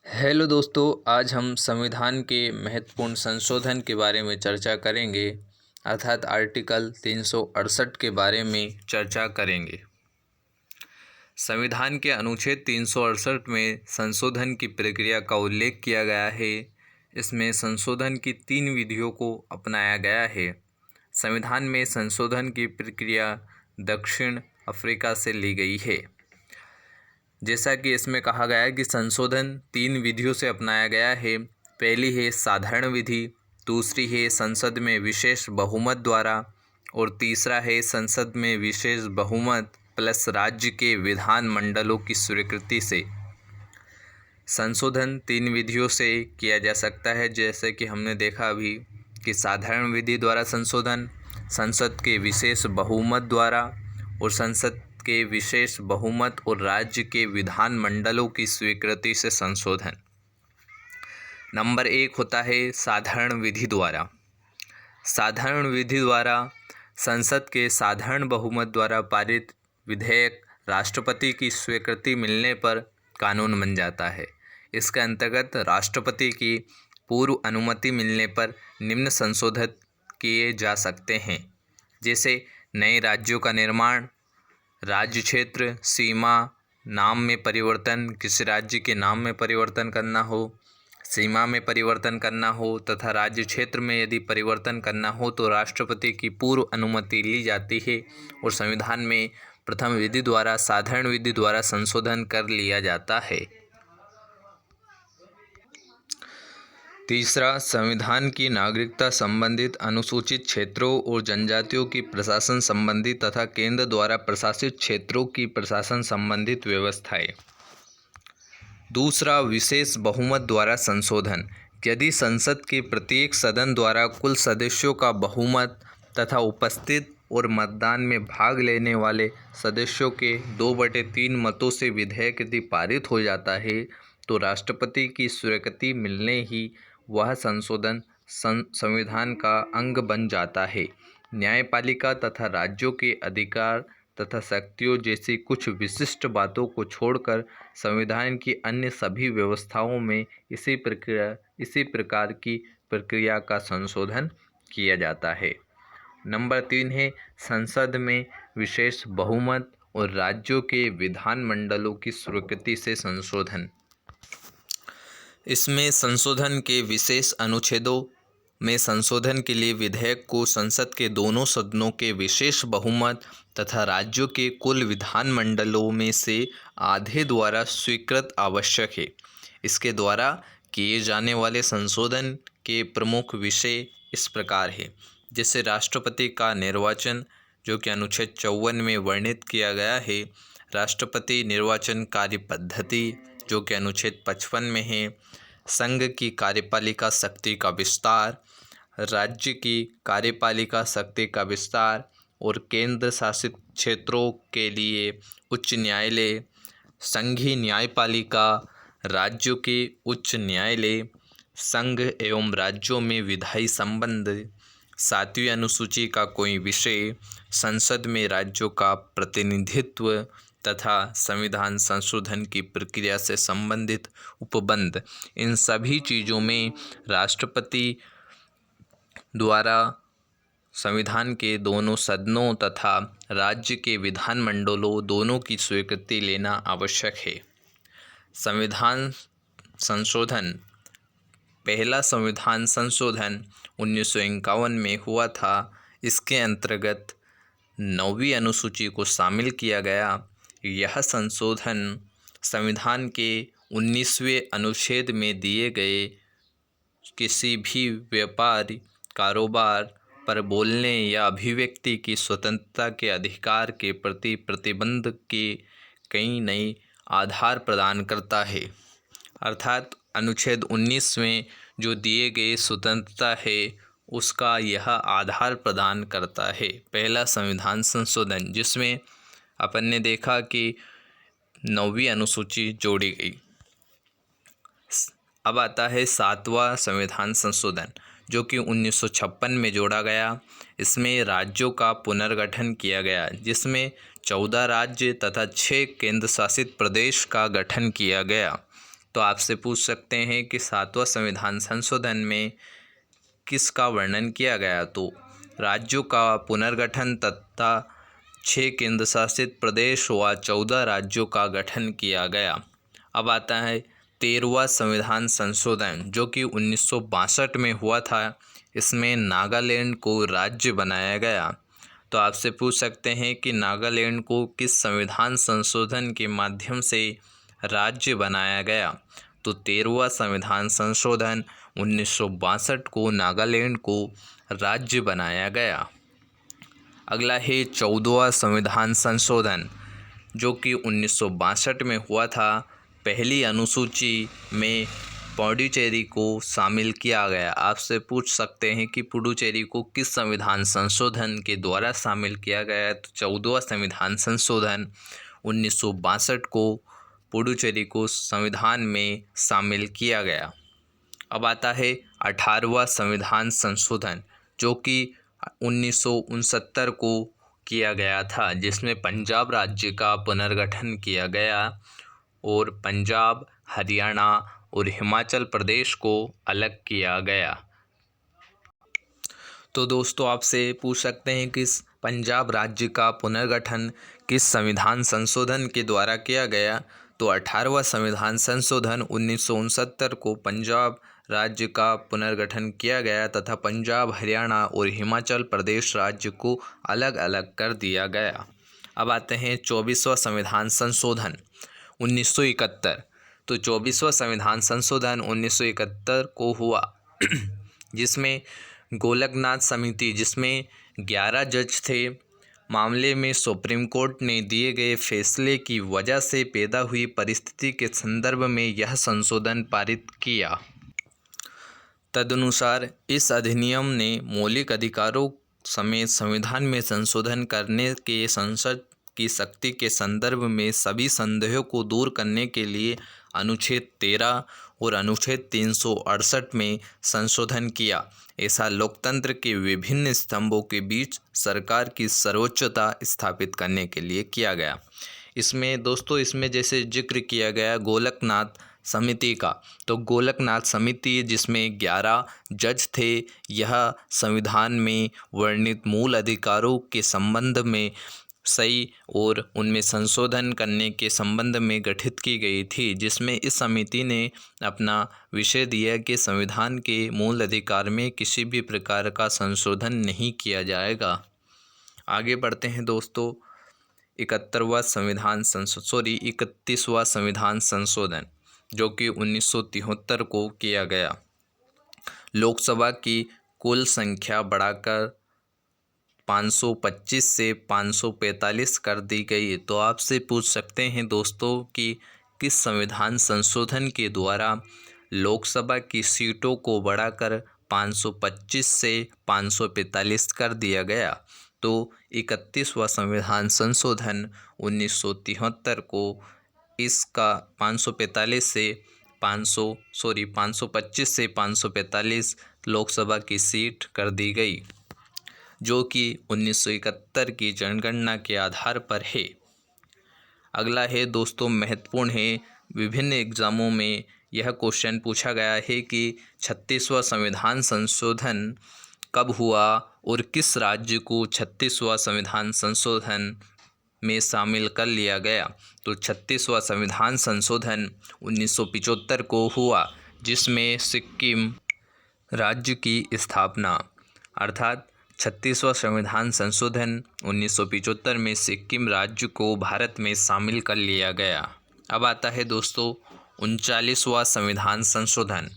Hello दोस्तों, आज हम संविधान के महत्वपूर्ण संशोधन के बारे में चर्चा करेंगे, अर्थात आर्टिकल 368 के बारे में चर्चा करेंगे। संविधान के अनुच्छेद 368 में संशोधन की प्रक्रिया का उल्लेख किया गया है। इसमें संशोधन की 3 विधियों को अपनाया गया है। संविधान में संशोधन की प्रक्रिया दक्षिण अफ्रीका से ली गई है। जैसा कि इसमें कहा गया है कि संशोधन 3 विधियों से अपनाया गया है। पहली है साधारण विधि, दूसरी है संसद में विशेष बहुमत द्वारा और तीसरा है संसद में विशेष बहुमत प्लस राज्य के विधान मंडलों की स्वीकृति से। संशोधन 3 विधियों से किया जा सकता है, जैसे कि हमने देखा अभी कि साधारण विधि द्वारा संशोधन, संसद के विशेष बहुमत द्वारा और संसद के विशेष बहुमत और राज्य के विधान मंडलों की स्वीकृति से संशोधन। नंबर 1 होता है साधारण विधि द्वारा। साधारण विधि द्वारा संसद के साधारण बहुमत द्वारा पारित विधेयक राष्ट्रपति की स्वीकृति मिलने पर कानून बन जाता है। इसके अंतर्गत राष्ट्रपति की पूर्व अनुमति मिलने पर निम्न संशोधित किए जा सकते हैं, जैसे नए राज्यों का निर्माण, राज्य क्षेत्र, सीमा, नाम में परिवर्तन, किसी राज्य के नाम में परिवर्तन करना हो, सीमा में परिवर्तन करना हो तथा राज्य क्षेत्र में यदि परिवर्तन करना हो तो राष्ट्रपति की पूर्व अनुमति ली जाती है और संविधान में प्रथम विधि द्वारा साधारण विधि द्वारा संशोधन कर लिया जाता है। तीसरा, संविधान की नागरिकता संबंधित अनुसूचित क्षेत्रों और जनजातियों की प्रशासन संबंधी तथा केंद्र द्वारा प्रशासित क्षेत्रों की प्रशासन संबंधित व्यवस्थाएं। दूसरा, विशेष बहुमत द्वारा संशोधन। यदि संसद के प्रत्येक सदन द्वारा कुल सदस्यों का बहुमत तथा उपस्थित और मतदान में भाग लेने वाले सदस्यों के 2/3 मतों से विधेयक यदि पारित हो जाता है तो राष्ट्रपति की स्वीकृति मिलने ही वह संशोधन संविधान का अंग बन जाता है। न्यायपालिका तथा राज्यों के अधिकार तथा शक्तियों जैसी कुछ विशिष्ट बातों को छोड़कर संविधान की अन्य सभी व्यवस्थाओं में इसी प्रकार की प्रक्रिया का संशोधन किया जाता है। नंबर 3 है संसद में विशेष बहुमत और राज्यों के विधान मंडलों की स्वीकृति से संशोधन। इसमें संशोधन के विशेष अनुच्छेदों में संशोधन के लिए विधेयक को संसद के दोनों सदनों के विशेष बहुमत तथा राज्यों के कुल विधान मंडलों में से आधे द्वारा स्वीकृत आवश्यक है। इसके द्वारा किए जाने वाले संशोधन के प्रमुख विषय इस प्रकार है, जैसे राष्ट्रपति का निर्वाचन, जो कि अनुच्छेद 54 में वर्णित किया गया है, राष्ट्रपति निर्वाचन कार्य पद्धति, जो कि अनुच्छेद 55 में है, संघ की कार्यपालिका शक्ति का विस्तार, राज्य की कार्यपालिका शक्ति का विस्तार और केंद्र शासित क्षेत्रों के लिए उच्च न्यायालय, संघीय न्यायपालिका, राज्यों के उच्च न्यायालय, संघ एवं राज्यों में विधायी संबंध, 7वीं अनुसूची का कोई विषय, संसद में राज्यों का प्रतिनिधित्व तथा संविधान संशोधन की प्रक्रिया से संबंधित उपबंध। इन सभी चीज़ों में राष्ट्रपति द्वारा संविधान के दोनों सदनों तथा राज्य के विधान मंडलों दोनों की स्वीकृति लेना आवश्यक है। संविधान संशोधन। पहला संविधान संशोधन 1951 में हुआ था। इसके अंतर्गत 9वीं अनुसूची को शामिल किया गया। यह संशोधन संविधान के 19वें अनुच्छेद में दिए गए किसी भी व्यापार, कारोबार पर बोलने या अभिव्यक्ति की स्वतंत्रता के अधिकार के प्रति प्रतिबंध के कई नए आधार प्रदान करता है। अर्थात अनुच्छेद 19 में जो दिए गए स्वतंत्रता है उसका यह आधार प्रदान करता है। पहला संविधान संशोधन, जिसमें अपन ने देखा कि 9वीं अनुसूची जोड़ी गई। अब आता है 7वां संविधान संशोधन, जो कि 1956 में जोड़ा गया। इसमें राज्यों का पुनर्गठन किया गया, जिसमें 14 राज्य तथा 6 केंद्र शासित प्रदेश का गठन किया गया। तो आपसे पूछ सकते हैं कि 7वां संविधान संशोधन में किसका वर्णन किया गया। तो राज्यों का पुनर्गठन तथा 6 केंद्र शासित प्रदेश व 14 राज्यों का गठन किया गया। अब आता है 13वां संविधान संशोधन जो कि 1962 में हुआ था। इसमें नागालैंड को राज्य बनाया गया। तो आपसे पूछ सकते हैं कि नागालैंड को किस संविधान संशोधन के माध्यम से राज्य बनाया गया। तो 13वां संविधान संशोधन 1962 को नागालैंड को राज्य बनाया गया। अगला है 14वां संविधान संशोधन जो कि 1962 में हुआ था। पहली अनुसूची में पुडुचेरी को शामिल किया गया। आपसे पूछ सकते हैं कि पुडुचेरी को किस संविधान संशोधन के द्वारा शामिल किया गया है। तो 14वां संविधान संशोधन 1962 को पुडुचेरी को संविधान में शामिल किया गया। अब आता है 18वां संविधान संशोधन जो कि 1969 को किया गया था, जिसमें पंजाब राज्य का पुनर्गठन किया गया और पंजाब, हरियाणा और हिमाचल प्रदेश को अलग किया गया। तो दोस्तों आपसे पूछ सकते हैं कि पंजाब राज्य का पुनर्गठन किस संविधान संशोधन के द्वारा किया गया। तो 18वां संविधान संशोधन 1969 को पंजाब राज्य का पुनर्गठन किया गया तथा पंजाब, हरियाणा और हिमाचल प्रदेश राज्य को अलग अलग कर दिया गया। अब आते हैं 24वां संविधान संशोधन 1971। तो 24वां संविधान संशोधन 1971 को हुआ जिसमें गोलकनाथ समिति, जिसमें 11 जज थे, मामले में सुप्रीम कोर्ट ने दिए गए फैसले की वजह से पैदा हुई परिस्थिति के संदर्भ में यह संशोधन पारित किया। तदनुसार इस अधिनियम ने मौलिक अधिकारों समेत संविधान में संशोधन करने के संसद की शक्ति के संदर्भ में सभी संदेहों को दूर करने के लिए अनुच्छेद 13 और अनुच्छेद 368 में संशोधन किया। ऐसा लोकतंत्र के विभिन्न स्तंभों के बीच सरकार की सर्वोच्चता स्थापित करने के लिए किया गया। इसमें दोस्तों जैसे जिक्र किया गया गोलकनाथ समिति का, तो गोलकनाथ समिति जिसमें 11 जज थे, यह संविधान में वर्णित मूल अधिकारों के संबंध में सही और उनमें संशोधन करने के संबंध में गठित की गई थी, जिसमें इस समिति ने अपना विषय दिया कि संविधान के मूल अधिकार में किसी भी प्रकार का संशोधन नहीं किया जाएगा। आगे बढ़ते हैं दोस्तों 31वां संविधान संशोधन जो कि 1973 को किया गया। लोकसभा की कुल संख्या बढ़ाकर 525 से 545 कर दी गई। तो आपसे पूछ सकते हैं दोस्तों कि किस संविधान संशोधन के द्वारा लोकसभा की सीटों को बढ़ाकर 525 से 545 कर दिया गया। तो 31वां संविधान संशोधन 1973 को इसका 525 से 545 लोकसभा की सीट कर दी गई, जो कि 1971 की जनगणना के आधार पर है। अगला है दोस्तों महत्वपूर्ण है, विभिन्न एग्जामों में यह क्वेश्चन पूछा गया है कि 36वां संविधान संशोधन कब हुआ और किस राज्य को 36वां संविधान संशोधन में शामिल कर लिया गया। तो 36वां संविधान संशोधन 1975 को हुआ, जिसमें सिक्किम राज्य की स्थापना, अर्थात 36वां संविधान संशोधन 1975 में सिक्किम राज्य को भारत में शामिल कर लिया गया। अब आता है दोस्तों 39वां संविधान संशोधन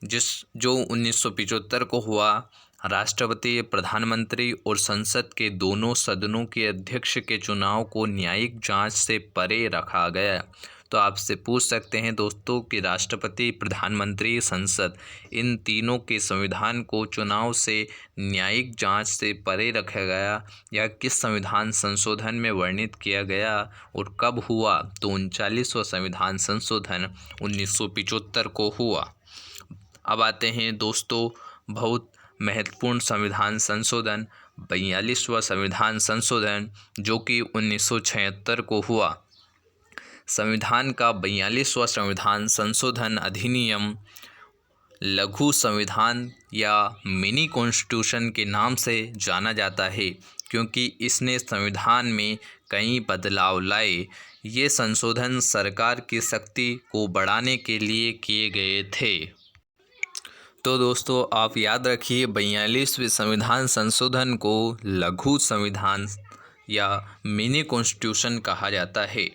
जो 1975 को हुआ। राष्ट्रपति, प्रधानमंत्री और संसद के दोनों सदनों के अध्यक्ष के चुनाव को न्यायिक जांच से परे रखा गया। तो आपसे पूछ सकते हैं दोस्तों कि राष्ट्रपति, प्रधानमंत्री, संसद इन तीनों के संविधान को चुनाव से न्यायिक जांच से परे रखा गया या किस संविधान संशोधन में वर्णित किया गया और कब हुआ। तो 39वां संविधान संशोधन 1975 को हुआ। अब आते हैं दोस्तों बहुत महत्वपूर्ण संविधान संशोधन 42वां संविधान संशोधन जो कि 1976 को हुआ। संविधान का 42वां संविधान संशोधन अधिनियम लघु संविधान या मिनी कॉन्स्टिट्यूशन के नाम से जाना जाता है, क्योंकि इसने संविधान में कई बदलाव लाए। ये संशोधन सरकार की शक्ति को बढ़ाने के लिए किए गए थे। तो दोस्तों, आप याद रखिए 42वें संविधान संशोधन को लघु संविधान या मिनी कॉन्स्टिट्यूशन कहा जाता है।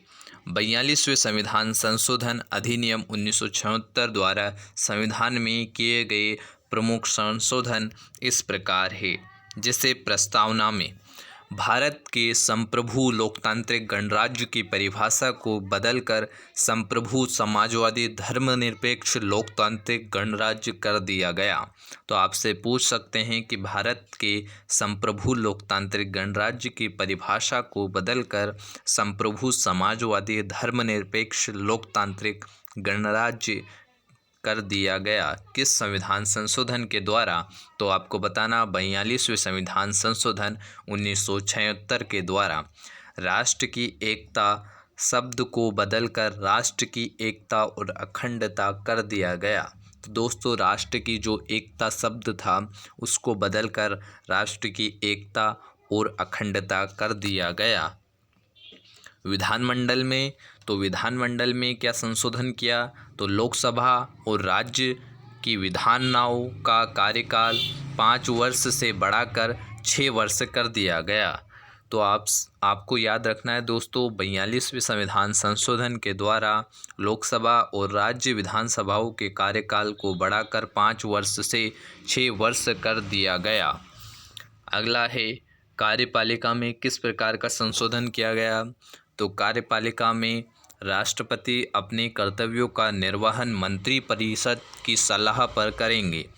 42वें संविधान संशोधन अधिनियम 1976 द्वारा संविधान में किए गए प्रमुख संशोधन इस प्रकार है, जिसे प्रस्तावना में भारत के संप्रभु लोकतांत्रिक गणराज्य की परिभाषा को बदलकर संप्रभु समाजवादी धर्मनिरपेक्ष लोकतांत्रिक गणराज्य कर दिया गया। तो आपसे पूछ सकते हैं कि भारत के संप्रभु लोकतांत्रिक गणराज्य की परिभाषा को बदलकर संप्रभु समाजवादी धर्मनिरपेक्ष लोकतांत्रिक गणराज्य कर दिया गया किस संविधान संशोधन के द्वारा? तो आपको बताना 42वें संविधान संशोधन 1976 के द्वारा। राष्ट्र की एकता शब्द को बदलकर राष्ट्र की एकता और अखंडता कर दिया गया। तो दोस्तों, राष्ट्र की जो एकता शब्द था उसको बदलकर राष्ट्र की एकता और अखंडता कर दिया गया। विधानमंडल में, तो विधानमंडल में क्या संशोधन किया? तो लोकसभा और राज्य की विधानसभाओं का कार्यकाल 5 वर्ष से बढ़ाकर 6 वर्ष कर दिया गया। तो आपको याद रखना है दोस्तों, 42वें संविधान संशोधन के द्वारा लोकसभा और राज्य विधानसभाओं के कार्यकाल को बढ़ाकर 5 वर्ष से 6 वर्ष कर दिया गया। अगला है कार्यपालिका में किस प्रकार का संशोधन किया गया? तो कार्यपालिका में राष्ट्रपति अपने कर्तव्यों का निर्वहन मंत्रिपरिषद की सलाह पर करेंगे।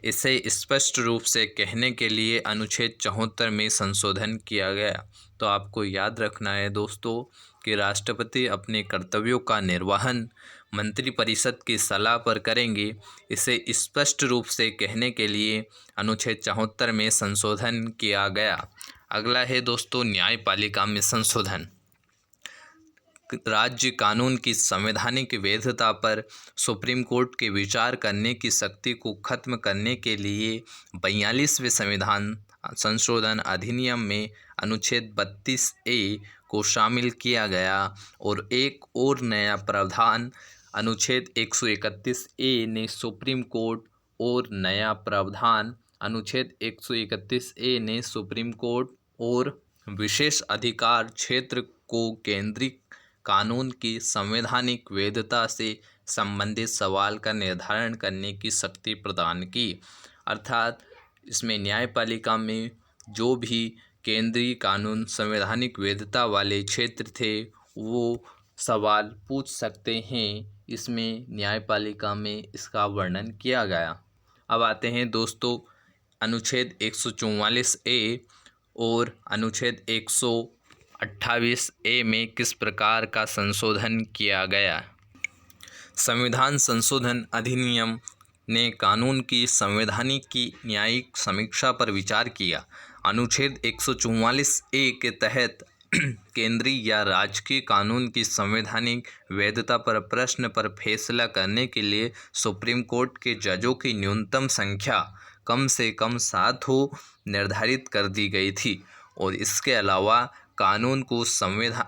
इसे स्पष्ट रूप से कहने के लिए अनुच्छेद 74 में संशोधन किया गया। तो आपको याद रखना है दोस्तों कि राष्ट्रपति अपने कर्तव्यों का निर्वहन मंत्रिपरिषद की सलाह पर करेंगे। इसे स्पष्ट रूप से कहने के लिए अनुच्छेद 74 में संशोधन किया गया। अगला है दोस्तों न्यायपालिका में संशोधन। राज्य कानून की संवैधानिक वैधता पर सुप्रीम कोर्ट के विचार करने की शक्ति को खत्म करने के लिए 42वें संविधान संशोधन अधिनियम में अनुच्छेद 32A को शामिल किया गया और एक और नया प्रावधान अनुच्छेद 131A ने सुप्रीम कोर्ट और नया प्रावधान अनुच्छेद 131A ने सुप्रीम कोर्ट और विशेष अधिकार क्षेत्र को केंद्रीय कानून की संवैधानिक वैधता से संबंधित सवाल का निर्धारण करने की शक्ति प्रदान की। अर्थात इसमें न्यायपालिका में जो भी केंद्रीय कानून संवैधानिक वैधता वाले क्षेत्र थे वो सवाल पूछ सकते हैं। इसमें न्यायपालिका में इसका वर्णन किया गया। अब आते हैं दोस्तों अनुच्छेद 144A और अनुच्छेद 128A में किस प्रकार का संशोधन किया गया। संविधान संशोधन अधिनियम ने कानून की संवैधानिक की न्यायिक समीक्षा पर विचार किया। अनुच्छेद 144A के तहत केंद्रीय या राजकीय कानून की संवैधानिक वैधता पर प्रश्न पर फैसला करने के लिए सुप्रीम कोर्ट के जजों की न्यूनतम संख्या कम से कम 7 हो निर्धारित कर दी गई थी और इसके अलावा कानून को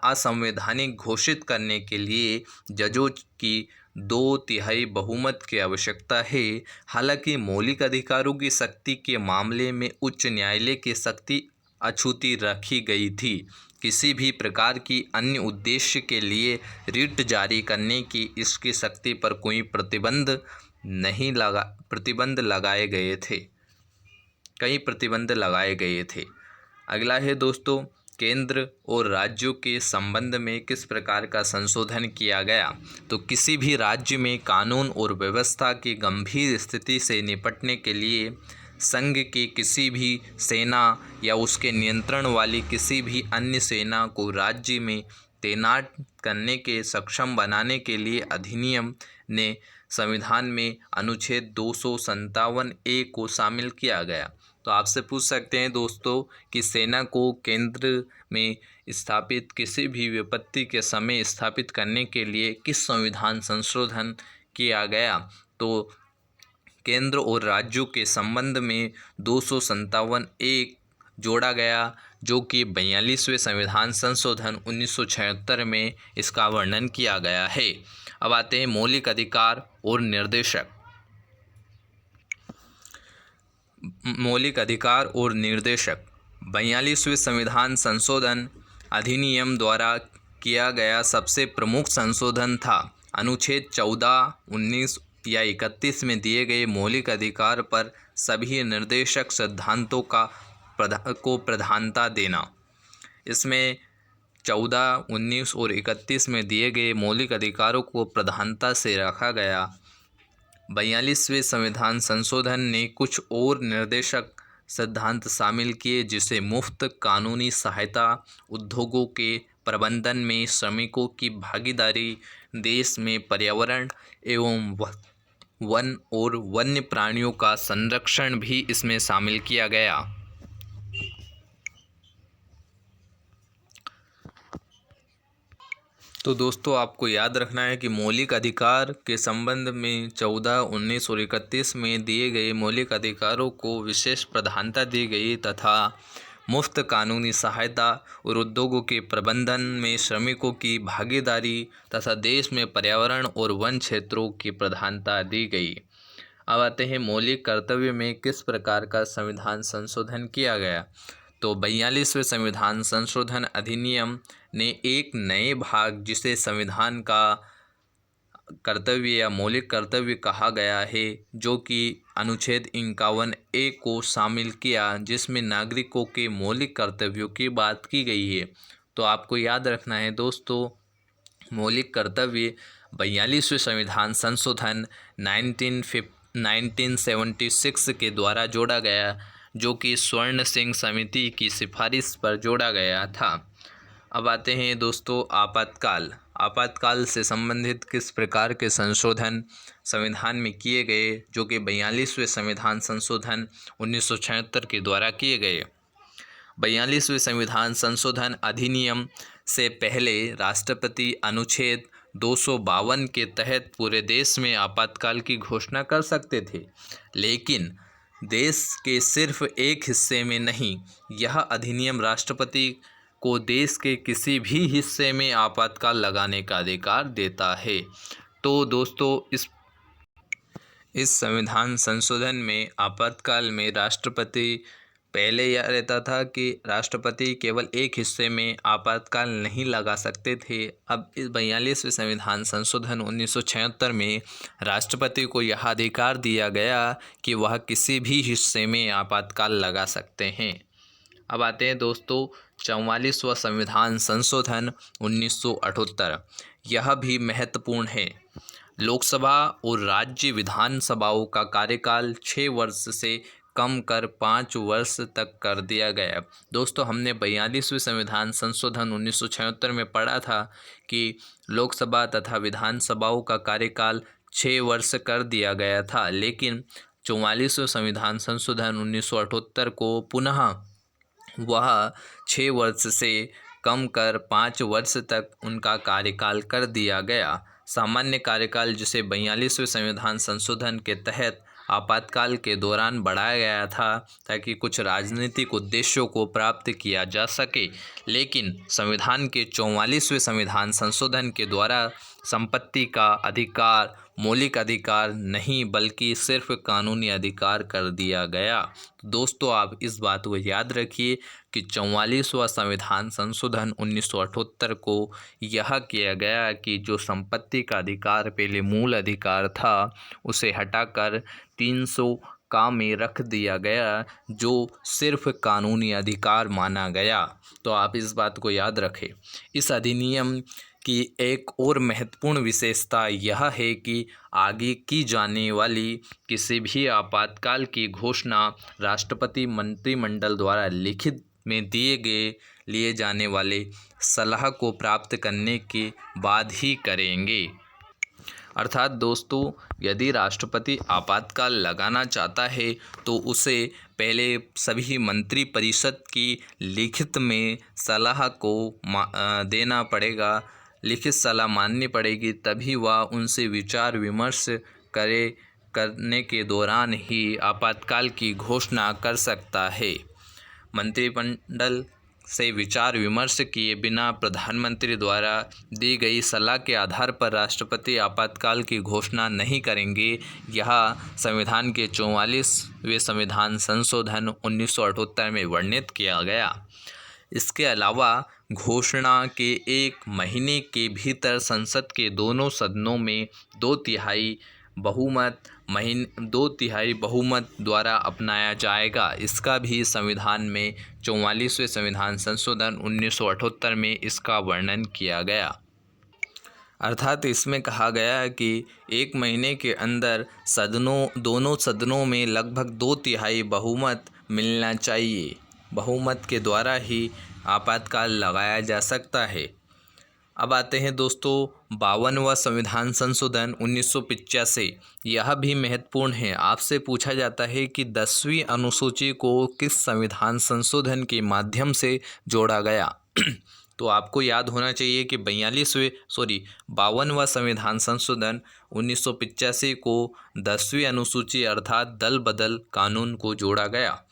असंवैधानिक घोषित करने के लिए जजों की 2/3 बहुमत की आवश्यकता है। हालांकि मौलिक अधिकारों की शक्ति के मामले में उच्च न्यायालय की शक्ति अछूती रखी गई थी। किसी भी प्रकार की अन्य उद्देश्य के लिए रिट जारी करने की इसकी शक्ति पर कोई प्रतिबंध लगाए गए थे। कई प्रतिबंध लगाए गए थे। अगला है दोस्तों केंद्र और राज्यों के संबंध में किस प्रकार का संशोधन किया गया। तो किसी भी राज्य में कानून और व्यवस्था की गंभीर स्थिति से निपटने के लिए संघ की किसी भी सेना या उसके नियंत्रण वाली किसी भी अन्य सेना को राज्य में तैनात करने के सक्षम बनाने के लिए अधिनियम ने संविधान में अनुच्छेद 257A को शामिल किया गया। तो आपसे पूछ सकते हैं दोस्तों कि सेना को केंद्र में स्थापित किसी भी विपत्ति के समय स्थापित करने के लिए किस संविधान संशोधन किया गया? तो केंद्र और राज्यों के संबंध में 257A जोड़ा गया, जो कि 42वें संविधान संशोधन 1976 में इसका वर्णन किया गया है। अब आते हैं मौलिक अधिकार और निर्देशक। मौलिक अधिकार और निर्देशक 42वें संविधान संशोधन अधिनियम द्वारा किया गया सबसे प्रमुख संशोधन था। अनुच्छेद 14, 19 या 31 में दिए गए मौलिक अधिकार पर सभी निर्देशक सिद्धांतों को प्रधानता देना। इसमें 14, 19 और 31 में दिए गए मौलिक अधिकारों को प्रधानता से रखा गया। 42वें संविधान संशोधन ने कुछ और निर्देशक सिद्धांत शामिल किए, जिसे मुफ्त कानूनी सहायता, उद्योगों के प्रबंधन में श्रमिकों की भागीदारी, देश में पर्यावरण एवं वन और वन्य प्राणियों का संरक्षण भी इसमें शामिल किया गया। तो दोस्तों आपको याद रखना है कि मौलिक अधिकार के संबंध में 14, 19 और 31 में दिए गए मौलिक अधिकारों को विशेष प्रधानता दी गई तथा मुफ्त कानूनी सहायता और उद्योगों के प्रबंधन में श्रमिकों की भागीदारी तथा देश में पर्यावरण और वन क्षेत्रों की प्रधानता दी गई। अब आते हैं मौलिक कर्तव्य में किस प्रकार का संविधान संशोधन किया गया। तो 42वें संविधान संशोधन अधिनियम ने एक नए भाग, जिसे संविधान का कर्तव्य या मौलिक कर्तव्य कहा गया है, जो कि अनुच्छेद 51A को शामिल किया, जिसमें नागरिकों के मौलिक कर्तव्यों की बात की गई है। तो आपको याद रखना है दोस्तों, मौलिक कर्तव्य 42वें संविधान संशोधन 1976 के द्वारा जोड़ा गया, जो कि स्वर्ण सिंह समिति की सिफारिश पर जोड़ा गया था। अब आते हैं दोस्तों आपातकाल। आपातकाल से संबंधित किस प्रकार के संशोधन संविधान में किए गए, जो कि 42वें संविधान संशोधन 1976 के द्वारा किए गए। 42वें संविधान संशोधन अधिनियम से पहले राष्ट्रपति अनुच्छेद 252 के तहत पूरे देश में आपातकाल की घोषणा कर सकते थे, लेकिन देश के सिर्फ एक हिस्से में नहीं। यह अधिनियम राष्ट्रपति को देश के किसी भी हिस्से में आपातकाल लगाने का अधिकार देता है। तो दोस्तों इस संविधान संशोधन में आपातकाल में राष्ट्रपति, पहले यह रहता था कि राष्ट्रपति केवल एक हिस्से में आपातकाल नहीं लगा सकते थे। अब इस 42वें संविधान संशोधन 1976 में राष्ट्रपति को यह अधिकार दिया गया कि वह किसी भी हिस्से में आपातकाल लगा सकते हैं। अब आते हैं दोस्तों 44वां संविधान संशोधन 1978। यह भी महत्वपूर्ण है। लोकसभा और राज्य विधानसभाओं का कार्यकाल 6 वर्ष से कम कर 5 वर्ष तक कर दिया गया। दोस्तों हमने 42वें संविधान संशोधन 1976 में पढ़ा था कि लोकसभा तथा विधानसभाओं का कार्यकाल 6 वर्ष कर दिया गया था, लेकिन 44वें संविधान संशोधन 1978 को पुनः वह 6 वर्ष से कम कर 5 वर्ष तक उनका कार्यकाल कर दिया गया। सामान्य कार्यकाल, जिसे 42वें संविधान संशोधन के तहत आपातकाल के दौरान बढ़ाया गया था ताकि कुछ राजनीतिक उद्देश्यों को प्राप्त किया जा सके, लेकिन संविधान के 44वें संविधान संशोधन के द्वारा संपत्ति का अधिकार मौलिक अधिकार नहीं बल्कि सिर्फ कानूनी अधिकार कर दिया गया। तो दोस्तों आप इस बात को याद रखिए कि 44वां संविधान संशोधन 1978 को यह किया गया कि जो संपत्ति का अधिकार पहले मूल अधिकार था उसे हटाकर 300 का में रख दिया गया, जो सिर्फ कानूनी अधिकार माना गया। तो आप इस बात को याद रखें। इस अधिनियम की एक और महत्वपूर्ण विशेषता यह है कि आगे की जाने वाली किसी भी आपातकाल की घोषणा राष्ट्रपति मंत्रिमंडल द्वारा लिखित में लिए जाने वाले सलाह को प्राप्त करने के बाद ही करेंगे। अर्थात दोस्तों, यदि राष्ट्रपति आपातकाल लगाना चाहता है तो उसे पहले सभी मंत्रिपरिषद की लिखित में सलाह को देना पड़ेगा, लिखित सलाह माननी पड़ेगी, तभी वह उनसे विचार विमर्श करने के दौरान ही आपातकाल की घोषणा कर सकता है। मंत्रिमंडल से विचार विमर्श किए बिना प्रधानमंत्री द्वारा दी गई सलाह के आधार पर राष्ट्रपति आपातकाल की घोषणा नहीं करेंगे। यह संविधान के 44वें संविधान संशोधन 1978 में वर्णित किया गया। इसके अलावा घोषणा के 1 महीने के भीतर संसद के दोनों सदनों में 2/3 बहुमत द्वारा अपनाया जाएगा। इसका भी संविधान में 44वें संविधान संशोधन 1978 में इसका वर्णन किया गया। अर्थात इसमें कहा गया है कि 1 महीने के अंदर दोनों सदनों में लगभग 2/3 बहुमत मिलना चाहिए। बहुमत के द्वारा ही आपातकाल लगाया जा सकता है। अब आते हैं दोस्तों 52वां संविधान संशोधन 1985। यह भी महत्वपूर्ण है। आपसे पूछा जाता है कि 10वीं अनुसूची को किस संविधान संशोधन के माध्यम से जोड़ा गया। तो आपको याद होना चाहिए कि 52वां संविधान संशोधन 1985 को 10वीं अनुसूची अर्थात दल बदल कानून को जोड़ा गया,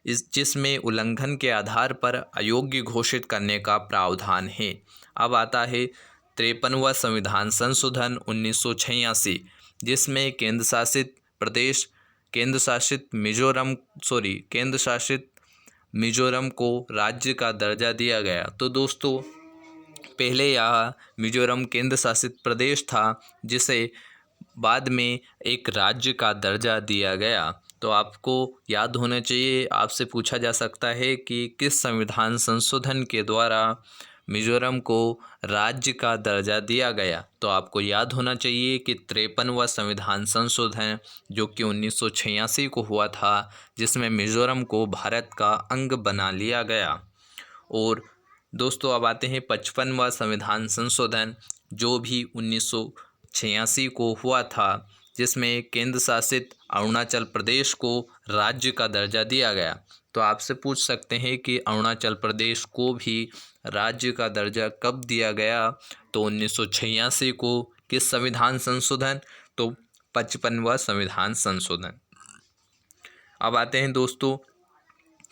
जिसमें उल्लंघन के आधार पर अयोग्य घोषित करने का प्रावधान है। अब आता है 53वां संविधान संशोधन 1986, जिसमें केंद्र शासित मिजोरम को राज्य का दर्जा दिया गया। तो दोस्तों, पहले यह मिजोरम केंद्र शासित प्रदेश था, जिसे बाद में एक राज्य का दर्जा दिया गया। तो आपको याद होना चाहिए, आपसे पूछा जा सकता है कि किस संविधान संशोधन के द्वारा मिजोरम को राज्य का दर्जा दिया गया। तो आपको याद होना चाहिए कि 53वां संविधान संशोधन, जो कि 1986 को हुआ था, जिसमें मिजोरम को भारत का अंग बना लिया गया। और दोस्तों, अब आते हैं 55वां संविधान संशोधन, जो भी 1986 को हुआ था, जिसमें केंद्र शासित अरुणाचल प्रदेश को राज्य का दर्जा दिया गया। तो आपसे पूछ सकते हैं कि अरुणाचल प्रदेश को भी राज्य का दर्जा कब दिया गया। तो 1986 को किस संविधान संशोधन, तो 55वां संविधान संशोधन। अब आते हैं दोस्तों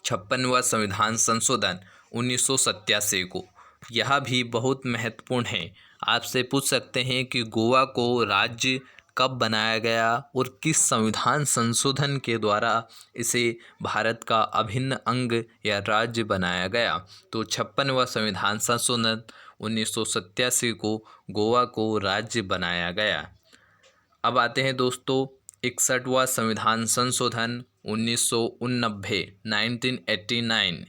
56वां संविधान संशोधन 1987 को। यह भी बहुत महत्वपूर्ण है। आपसे पूछ सकते हैं कि गोवा को राज्य कब बनाया गया और किस संविधान संशोधन के द्वारा इसे भारत का अभिन्न अंग या राज्य बनाया गया। तो 56वां संविधान संशोधन 1987 को गोवा को राज्य बनाया गया। अब आते हैं दोस्तों 61वां संविधान संशोधन 1989,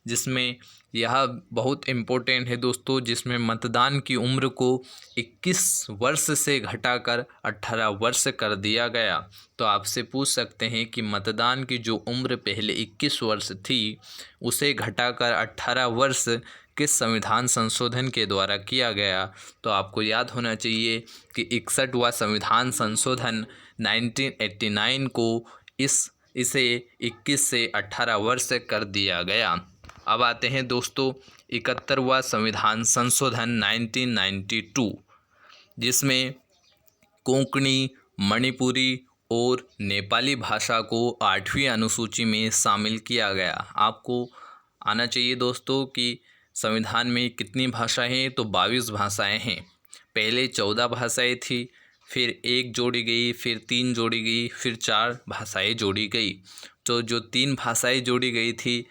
जिसमें यह बहुत इम्पोर्टेंट है दोस्तों, जिसमें मतदान की उम्र को 21 वर्ष से घटाकर 18 वर्ष कर दिया गया। तो आपसे पूछ सकते हैं कि मतदान की जो उम्र पहले 21 वर्ष थी, उसे घटाकर 18 वर्ष किस संविधान संशोधन के द्वारा किया गया। तो आपको याद होना चाहिए कि 61वां संविधान संशोधन 1989 को इसे 21 से 18 वर्ष कर दिया गया। अब आते हैं दोस्तों 71वां संविधान संशोधन 1992, जिसमें कोंकणी, मणिपुरी और नेपाली भाषा को 8वीं अनुसूची में शामिल किया गया। आपको आना चाहिए दोस्तों कि संविधान में कितनी भाषाएं हैं, तो 22 भाषाएं हैं। पहले 14 भाषाएं थी, फिर 1 जोड़ी गई, फिर 3 जोड़ी गई, फिर 4 भाषाएं जोड़ी गई। तो जो 3 भाषाएं जोड़ी गई थी,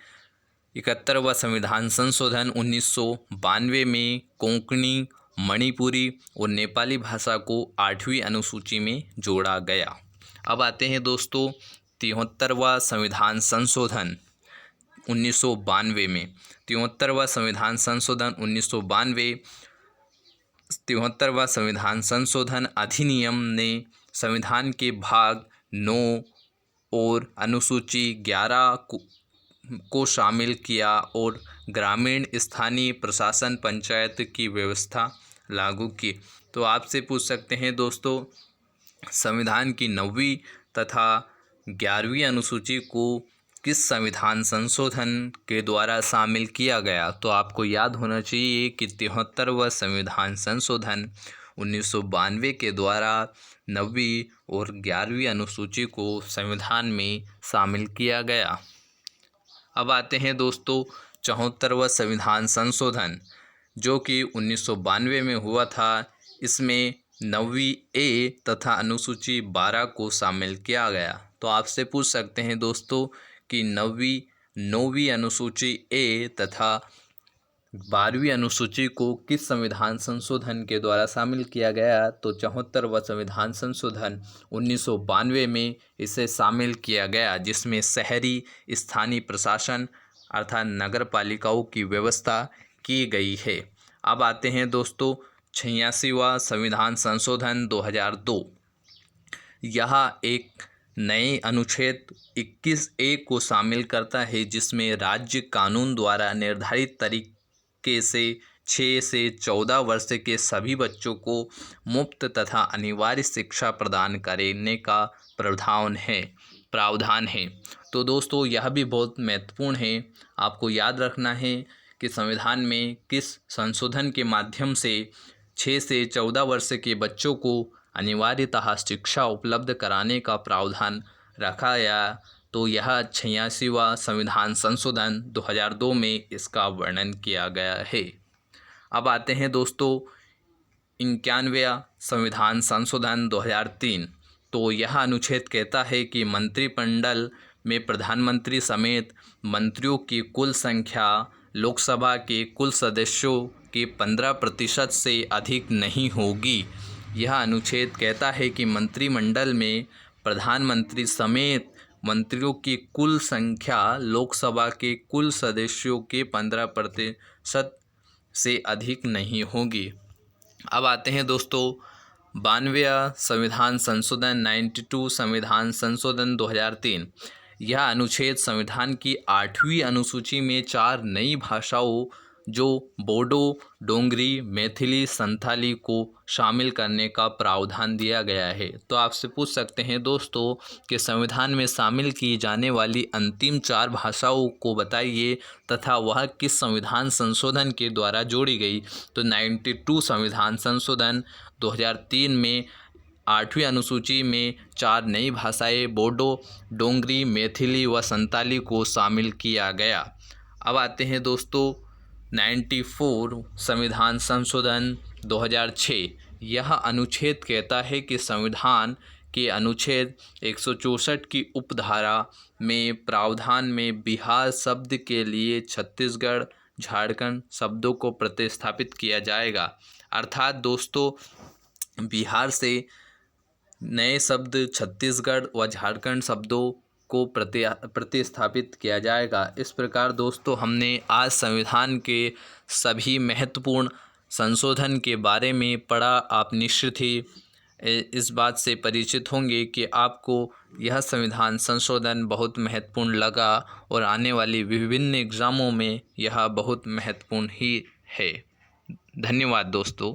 71वां संविधान संशोधन 1992 में कोंकणी, मणिपुरी और नेपाली भाषा को 8वीं अनुसूची में जोड़ा गया। अब आते हैं दोस्तों 73वां संविधान संशोधन 1992 में। 73वां संविधान संशोधन 1992, 73वां संविधान संशोधन अधिनियम ने संविधान के भाग 9 और अनुसूची 11 को शामिल किया और ग्रामीण स्थानीय प्रशासन पंचायत की व्यवस्था लागू की। तो आपसे पूछ सकते हैं दोस्तों, संविधान की 9वीं तथा 11वीं अनुसूची को किस संविधान संशोधन के द्वारा शामिल किया गया? तो आपको याद होना चाहिए कि 73वां संविधान संशोधन 1992 के द्वारा 9वीं और 11वीं अनुसूची को संविधान में शामिल किया गया। अब आते हैं दोस्तों 74वां संविधान संशोधन, जो कि 1992 में हुआ था। इसमें 9वीं ए तथा अनुसूची 12 को शामिल किया गया। तो आपसे पूछ सकते हैं दोस्तों कि 9वीं अनुसूची ए तथा 12वीं अनुसूची को किस संविधान संशोधन के द्वारा शामिल किया गया? तो 74वां संविधान संशोधन 1992 में इसे शामिल किया गया, जिसमें शहरी स्थानीय प्रशासन अर्थात नगर पालिकाओं की व्यवस्था की गई है। अब आते हैं दोस्तों 86वां संविधान संशोधन 2002। यह एक नए अनुच्छेद 21A को शामिल करता है, जिसमें राज्य कानून द्वारा निर्धारित तरीके से 6 से 14 वर्ष के सभी बच्चों को मुफ्त तथा अनिवार्य शिक्षा प्रदान करने का प्रावधान है। तो दोस्तों यह भी बहुत महत्वपूर्ण है। आपको याद रखना है कि संविधान में किस संशोधन के माध्यम से 6 से 14 वर्ष के बच्चों को अनिवार्यतः शिक्षा उपलब्ध कराने का प्रावधान रखा गया। तो यह 86वां संविधान संशोधन 2002 में इसका वर्णन किया गया है। अब आते हैं दोस्तों 91वां संविधान संशोधन 2003। तो यह अनुच्छेद कहता है कि मंत्रिमंडल में प्रधानमंत्री समेत मंत्रियों की कुल संख्या लोकसभा के कुल सदस्यों के 15% से अधिक नहीं होगी। यह अनुच्छेद कहता है कि मंत्रिमंडल में प्रधानमंत्री समेत मंत्रियों की कुल संख्या लोकसभा के कुल सदस्यों के 15% से अधिक नहीं होगी। अब आते हैं दोस्तों 92वां संविधान संशोधन 92 संविधान संशोधन 2003। यह अनुच्छेद संविधान की 8वीं अनुसूची में 4 नई भाषाओं जो बोडो, डोंगरी, मैथिली, संथाली को शामिल करने का प्रावधान दिया गया है। तो आपसे पूछ सकते हैं दोस्तों कि संविधान में शामिल की जाने वाली अंतिम 4 भाषाओं को बताइए तथा वह किस संविधान संशोधन के द्वारा जोड़ी गई? तो 92 संविधान संशोधन 2003 में 8वीं अनुसूची में 4 नई भाषाएं बोडो, डोंगरी, मैथिली व संताली को शामिल किया गया। अब आते हैं दोस्तों 94 संविधान संशोधन 2006। यह अनुच्छेद कहता है कि संविधान के अनुच्छेद 164 की उपधारा में प्रावधान में बिहार शब्द के लिए छत्तीसगढ़, झारखंड शब्दों को प्रतिस्थापित किया जाएगा। अर्थात दोस्तों बिहार से नए शब्द छत्तीसगढ़ व झारखंड शब्दों को प्रतिस्थापित किया जाएगा। इस प्रकार दोस्तों हमने आज संविधान के सभी महत्वपूर्ण संशोधन के बारे में पढ़ा। आप निश्चित ही इस बात से परिचित होंगे कि आपको यह संविधान संशोधन बहुत महत्वपूर्ण लगा और आने वाली विभिन्न एग्ज़ामों में यह बहुत महत्वपूर्ण ही है। धन्यवाद दोस्तों।